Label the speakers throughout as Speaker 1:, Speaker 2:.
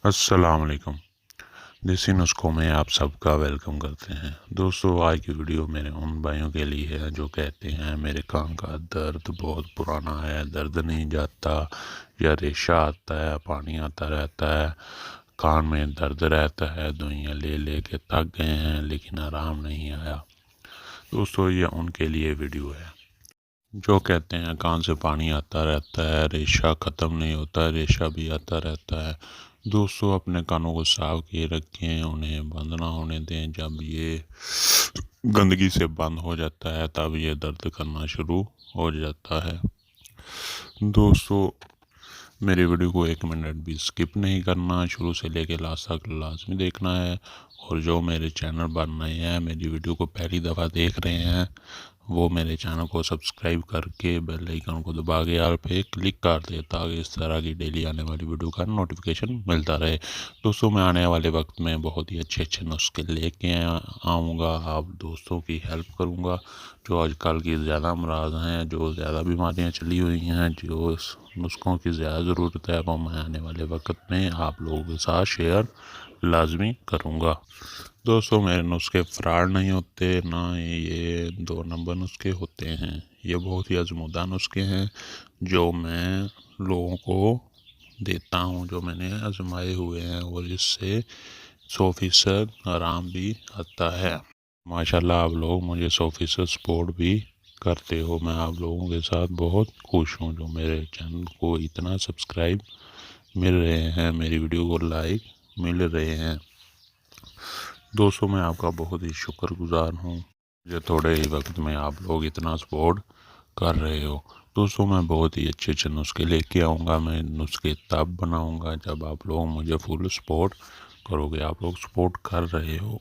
Speaker 1: अस्सलाम वालेकुम। देसी नुस्खों में आप सबका वेलकम करते हैं। दोस्तों, आज की वीडियो मेरे उन भाइयों के लिए है जो कहते हैं मेरे कान का दर्द बहुत पुराना है, दर्द नहीं जाता, या रेशा आता है, पानी आता रहता है, कान में दर्द रहता है, दवाइयाँ ले ले के थक गए हैं लेकिन आराम नहीं आया। दोस्तों, ये उनके लिए वीडियो है जो कहते हैं कान से पानी आता रहता है, रेशा ख़त्म नहीं होता, रेशा भी आता रहता है। दोस्तों, अपने कानों को साफ किए रखें, उन्हें बंद ना होने दें। जब ये गंदगी से बंद हो जाता है तब ये दर्द करना शुरू हो जाता है। दोस्तों, मेरी वीडियो को 1 मिनट भी स्किप नहीं करना, शुरू से लेके लास्ट तक लाजमी देखना है। और जो मेरे चैनल पर नए हैं, मेरी वीडियो को पहली दफ़ा देख रहे हैं, वो मेरे चैनल को सब्सक्राइब करके बेल आइकन को दबा के आल पे क्लिक कर दे ताकि इस तरह की डेली आने वाली वीडियो का नोटिफिकेशन मिलता रहे। दोस्तों, मैं आने वाले वक्त में बहुत ही अच्छे अच्छे नुस्खे लेके आऊँगा, आप दोस्तों की हेल्प करूँगा जो आजकल की ज़्यादा अमराज हैं, जो ज़्यादा बीमारियाँ चली हुई हैं, जो नुस्खों की ज़्यादा ज़रूरत है, वो मैं आने वाले वक्त में आप लोगों के साथ शेयर लाजमी करूँगा। दोस्तों, मेरे नुस्खे फ्रॉड नहीं होते, ना ये 2 नंबर नुस्खे होते हैं। ये बहुत ही आजमूदा नुस्खे हैं जो मैं लोगों को देता हूँ, जो मैंने आजमाए हुए हैं, और इससे 100% आराम भी आता है। माशाल्लाह, आप लोग मुझे 100% सपोर्ट भी करते हो। मैं आप लोगों के साथ बहुत खुश हूँ जो मेरे चैनल को इतना सब्सक्राइब मिल रहे हैं, मेरी वीडियो को लाइक मिल रहे हैं। दोस्तों, मैं आपका बहुत ही शुक्रगुजार हूँ जो थोड़े ही वक्त में आप लोग इतना सपोर्ट कर रहे हो। दोस्तों, मैं बहुत ही अच्छे अच्छे नुस्खे लेके आऊँगा। मैं नुस्खे तब बनाऊँगा जब आप लोग मुझे फुल सपोर्ट करोगे। आप लोग सपोर्ट कर रहे हो,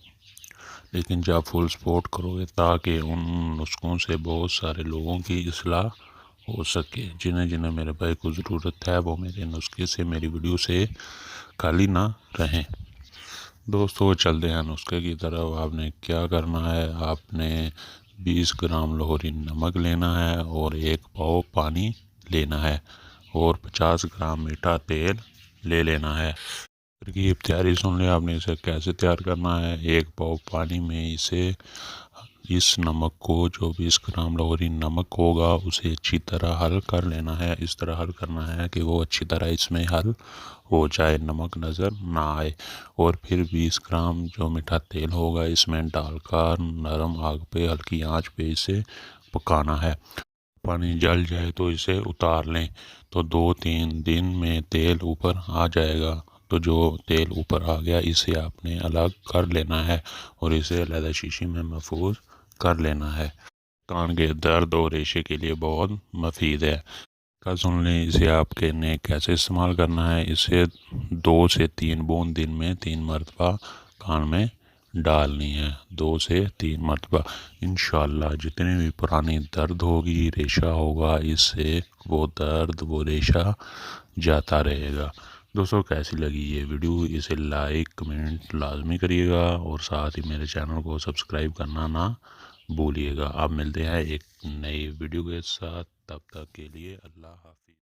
Speaker 1: लेकिन जब फुल सपोर्ट करोगे ताकि उन नुस्खों से बहुत सारे लोगों की इस्लाह हो सके। जिन्हें जिन्हें मेरे भाई को ज़रूरत है वो मेरे नुस्खे से, मेरी वीडियो से खाली ना रहें। दोस्तों, चलते हैं नुस्खे की तरफ। आपने क्या करना है, आपने 20 ग्राम लाहौरी नमक लेना है और 1 पाव पानी लेना है और 50 ग्राम मीठा तेल ले लेना है। तरकीब तैयारी सुन लिया आपने, इसे कैसे तैयार करना है। 1 पाव पानी में इस नमक को, जो 20 ग्राम लाहौरी नमक होगा, उसे अच्छी तरह हल कर लेना है। इस तरह हल करना है कि वो अच्छी तरह इसमें हल हो जाए, नमक नज़र ना आए। और फिर 20 ग्राम जो मीठा तेल होगा इसमें डालकर नरम आग पे, हल्की आंच पे इसे पकाना है। पानी जल जाए तो इसे उतार लें। तो 2-3 दिन में तेल ऊपर आ जाएगा। तो जो तेल ऊपर आ गया इसे आपने अलग कर लेना है और इसे अलग शीशी में महफूज कर लेना है। कान के दर्द और रेशे के लिए बहुत मुफीद है। का सुन लें, इसे आपके ने कैसे इस्तेमाल करना है। इसे 2 से 3 बूंद दिन में 3 मरतबा कान में डालनी है, 2 से 3 मरतबा। इंशाल्लाह जितनी भी पुरानी दर्द होगी, रेशा होगा, इससे वो दर्द, वो रेशा जाता रहेगा। दोस्तों, कैसी लगी ये वीडियो, इसे लाइक कमेंट लाजमी करिएगा और साथ ही मेरे चैनल को सब्सक्राइब करना ना भूलिएगा। आप मिलते हैं एक नई वीडियो के साथ, तब तक के लिए अल्लाह हाफ़िज़।